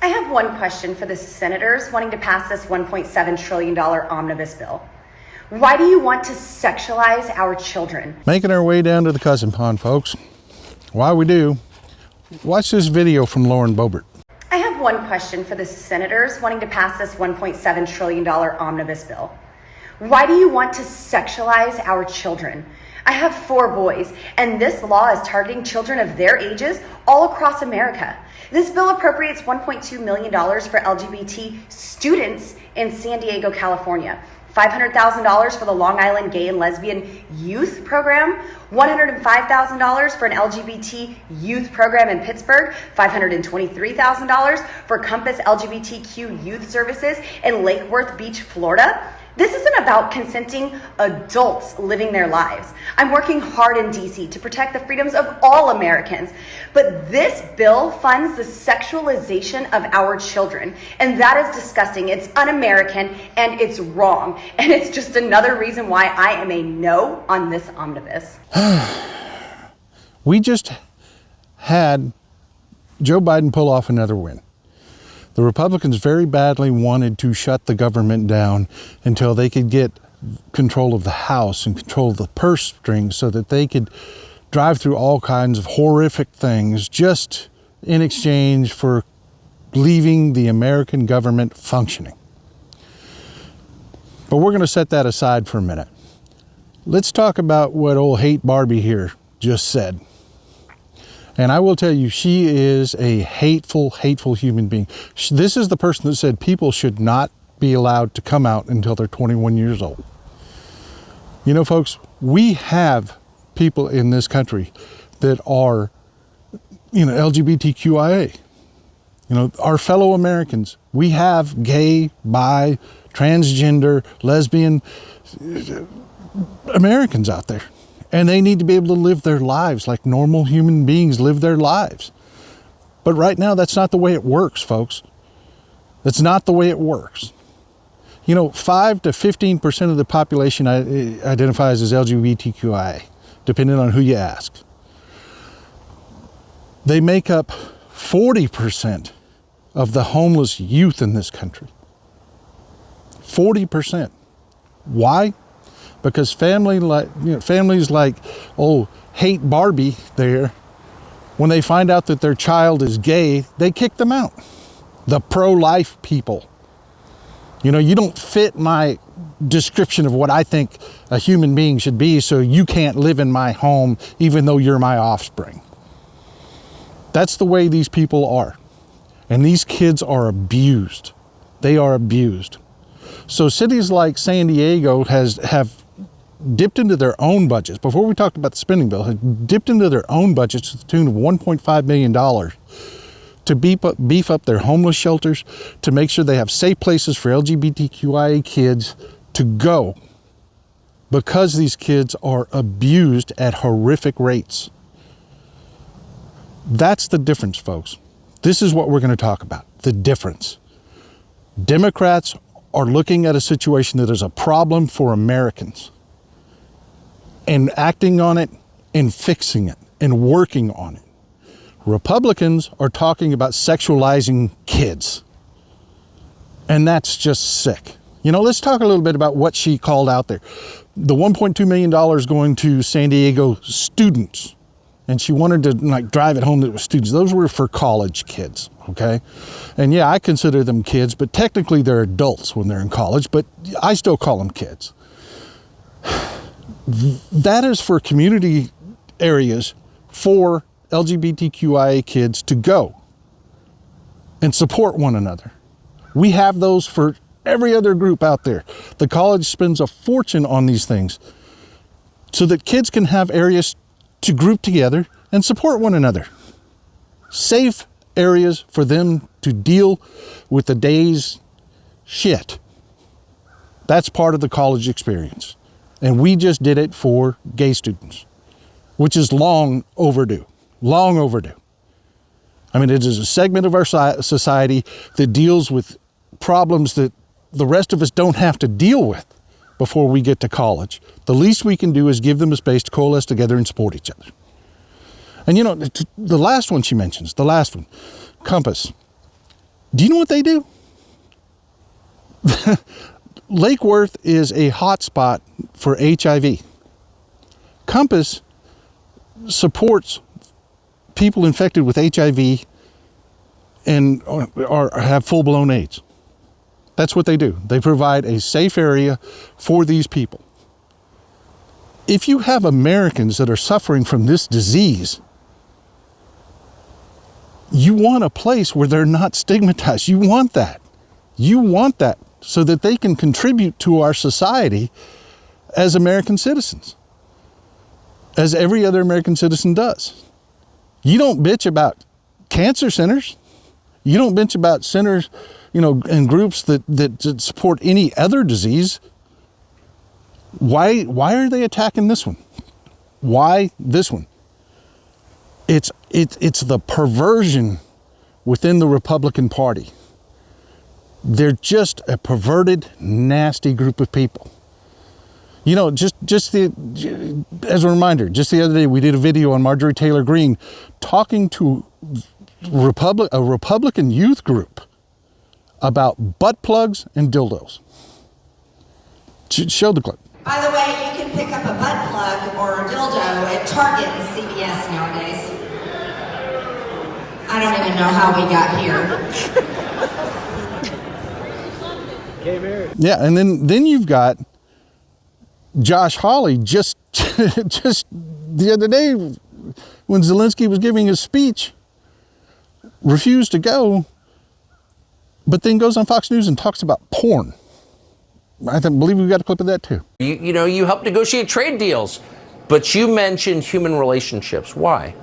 I have one question for the senators wanting to pass this $1.7 trillion Omnibus bill. Why do you want to sexualize our children? Making our way down to the cousin pond, folks. While we do, watch this video from Lauren Boebert. I have one question for the senators wanting to pass this $1.7 trillion Omnibus bill. Why do you want to sexualize our children? I have 4 boys, and this law is targeting children of their ages all across America. This bill appropriates $1.2 million for LGBT students in San Diego, California. $500,000 for the Long Island Gay and Lesbian Youth Program, $105,000 for an LGBT youth program in Pittsburgh, $523,000 for Compass LGBTQ Youth Services in Lake Worth Beach, Florida. This isn't about consenting adults living their lives. I'm working hard in DC to protect the freedoms of all Americans, but this bill funds the sexualization of our children, and that is disgusting. It's un-American and it's wrong, and it's just another reason why I am a no on this omnibus. We just had Joe Biden pull off another win. The Republicans very badly wanted to shut the government down until they could get control of the House and control of the purse strings so that they could drive through all kinds of horrific things just in exchange for leaving the American government functioning. But we're going to set that aside for a minute. Let's talk about what old Hate Barbie here just said. And I will tell you, she is a hateful, hateful human being. This is the person that said people should not be allowed to come out until they're 21 years old. You know, folks, we have people in this country that are, LGBTQIA. Our fellow Americans. We have gay, bi, transgender, lesbian Americans out there. And they need to be able to live their lives like normal human beings live their lives. But right now, that's not the way it works, folks. That's not the way it works. 5 to 15% of the population identifies as LGBTQIA, depending on who you ask. They make up 40% of the homeless youth in this country. 40%. Why? Because families like Hate Barbie there, when they find out that their child is gay, they kick them out. The pro-life people. You don't fit my description of what I think a human being should be, so you can't live in my home even though you're my offspring. That's the way these people are. And these kids are abused. They are abused. So cities like San Diego have dipped into their own budgets, before we talked about the spending bill, had dipped into their own budgets to the tune of $1.5 million to beef up their homeless shelters, to make sure they have safe places for LGBTQIA kids to go, because these kids are abused at horrific rates. That's the difference, folks. This is what we're going to talk about, the difference. Democrats are looking at a situation that is a problem for Americans, and acting on it and fixing it and working on it. Republicans are talking about sexualizing kids. And that's just sick. Let's talk a little bit about what she called out there. The $1.2 million going to San Diego students. And she wanted to drive it home that it was students. Those were for college kids, okay? And yeah, I consider them kids, but technically they're adults when they're in college, but I still call them kids. That is for community areas for LGBTQIA kids to go and support one another. We have those for every other group out there. The college spends a fortune on these things so that kids can have areas to group together and support one another. Safe areas for them to deal with the day's shit. That's part of the college experience. And we just did it for gay students, which is long overdue. Long overdue. It is a segment of our society that deals with problems that the rest of us don't have to deal with before we get to college. The least we can do is give them a space to coalesce together and support each other. And the last one she mentions, Compass. Do you know what they do? Lake Worth is a hotspot for HIV. Compass supports people infected with HIV and have full-blown AIDS. That's what they do. They provide a safe area for these people. If you have Americans that are suffering from this disease, you want a place where they're not stigmatized. You want that. You want that so that they can contribute to our society as American citizens, as every other American citizen does. You don't bitch about cancer centers. You don't bitch about centers, and groups that support any other disease. Why are they attacking this one? Why this one? It's the perversion within the Republican Party. They're just a perverted, nasty group of people. As a reminder, just the other day we did a video on Marjorie Taylor Greene talking to a Republican youth group about butt plugs and dildos. Show the clip. By the way, you can pick up a butt plug or a dildo at Target and CVS nowadays. I don't even know how we got here. Yeah, and then you've got Josh Hawley just the other day when Zelensky was giving his speech, refused to go, but then goes on Fox News and talks about porn. I believe we've got a clip of that too. You help negotiate trade deals, but you mentioned human relationships. Why?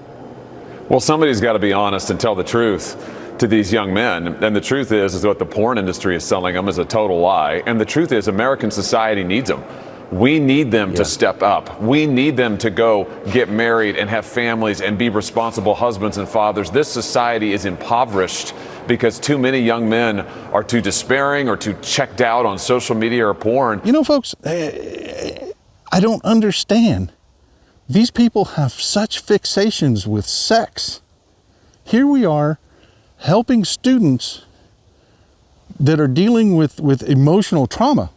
Well, somebody's got to be honest and tell the truth to these young men. And the truth is what the porn industry is selling them is a total lie. And the truth is American society needs them. We need them to step up. We need them to go get married and have families and be responsible husbands and fathers. This society is impoverished because too many young men are too despairing or too checked out on social media or porn. Folks, I don't understand. These people have such fixations with sex. Here we are helping students that are dealing with emotional trauma.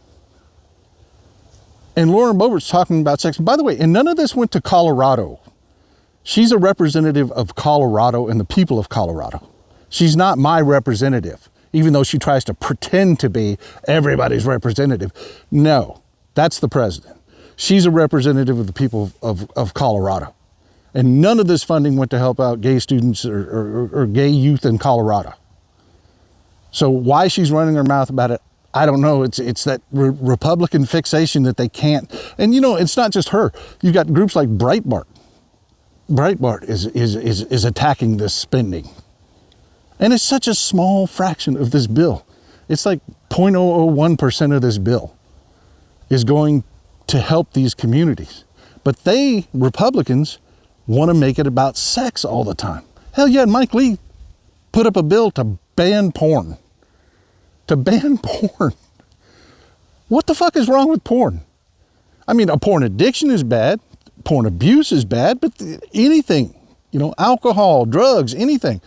And Lauren Boebert's talking about sex. By the way, and none of this went to Colorado. She's a representative of Colorado and the people of Colorado. She's not my representative, even though she tries to pretend to be everybody's representative. No, that's the president. She's a representative of the people of Colorado. And none of this funding went to help out gay students or gay youth in Colorado. So why she's running her mouth about it, I don't know. It's that Republican fixation that they can't. And it's not just her. You've got groups like Breitbart. Breitbart is attacking this spending. And it's such a small fraction of this bill. It's like 0.001% of this bill is going to help these communities. But Republicans, want to make it about sex all the time. Hell yeah, Mike Lee put up a bill to ban porn. To ban porn. What the fuck is wrong with porn? I mean, a porn addiction is bad. Porn abuse is bad, but anything, alcohol, drugs, anything.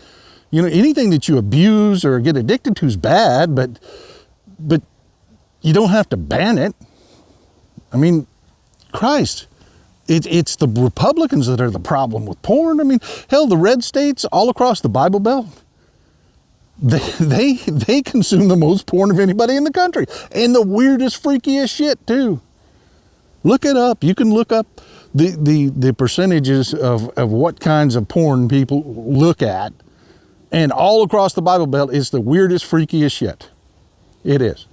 Anything that you abuse or get addicted to is bad, but you don't have to ban it. I mean, Christ, it's the Republicans that are the problem with porn. I mean, hell, the red states all across the Bible Belt, they consume the most porn of anybody in the country, and the weirdest, freakiest shit too. Look it up. You can look up the percentages of what kinds of porn people look at. And all across the Bible Belt is the weirdest, freakiest shit. It is.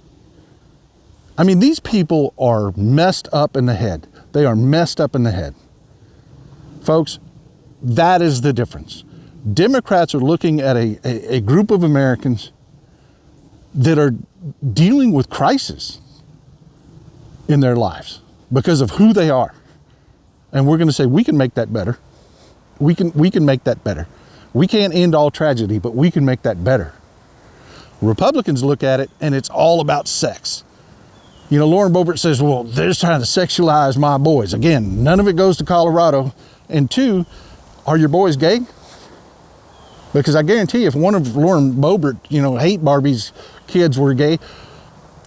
I mean, these people are messed up in the head. They are messed up in the head. Folks, that is the difference. Democrats are looking at a group of Americans that are dealing with crisis in their lives because of who they are. And we're going to say, we can make that better. We can make that better. We can't end all tragedy, but we can make that better. Republicans look at it and it's all about sex. Lauren Boebert says, well, they're just trying to sexualize my boys. Again, none of it goes to Colorado. And two, are your boys gay? Because I guarantee you, if one of Lauren Boebert, hate Barbie's kids were gay,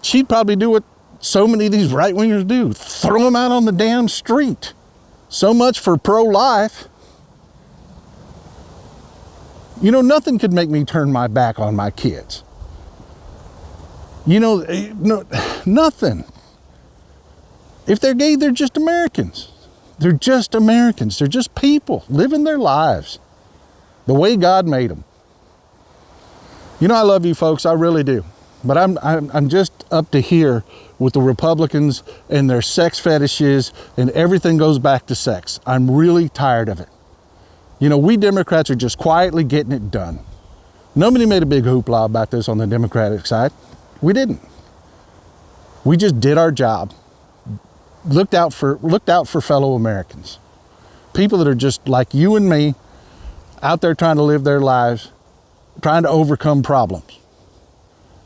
she'd probably do what so many of these right-wingers do. Throw them out on the damn street. So much for pro-life. Nothing could make me turn my back on my kids. Nothing. If they're gay, they're just Americans. They're just Americans. They're just people living their lives the way God made them. I love you folks. I really do. But I'm just up to here with the Republicans and their sex fetishes, and everything goes back to sex. I'm really tired of it. We Democrats are just quietly getting it done. Nobody made a big hoopla about this on the Democratic side. We didn't. We just did our job. Looked out for fellow Americans. People that are just like you and me, out there trying to live their lives, trying to overcome problems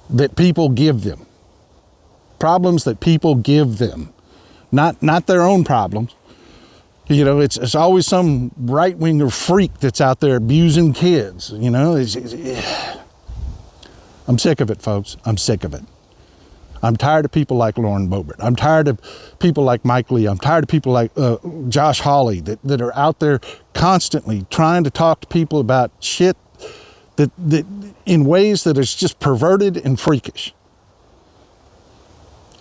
that people give them. Problems that people give them. Not their own problems. It's always some right-winger freak that's out there abusing kids. I'm sick of it, folks. I'm sick of it. I'm tired of people like Lauren Boebert. I'm tired of people like Mike Lee. I'm tired of people like Josh Hawley that are out there constantly trying to talk to people about shit that in ways that is just perverted and freakish.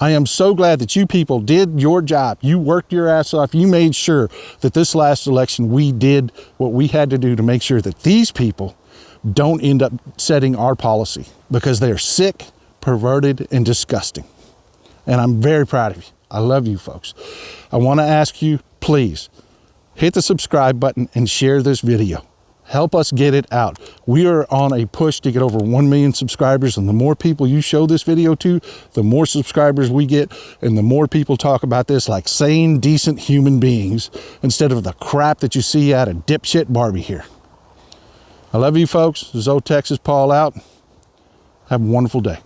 I am so glad that you people did your job. You worked your ass off. You made sure that this last election we did what we had to do to make sure that these people don't end up setting our policy, because they're sick, perverted, and disgusting. And I'm very proud of you. I love you folks. I want to ask you, please hit the subscribe button and share this video. Help us get it out. We are on a push to get over 1 million subscribers, and the more people you show this video to, the more subscribers we get, and the more people talk about this like sane, decent human beings instead of the crap that you see out of dipshit Barbie here. I love you folks. This is Old Texas Paul out. Have a wonderful day.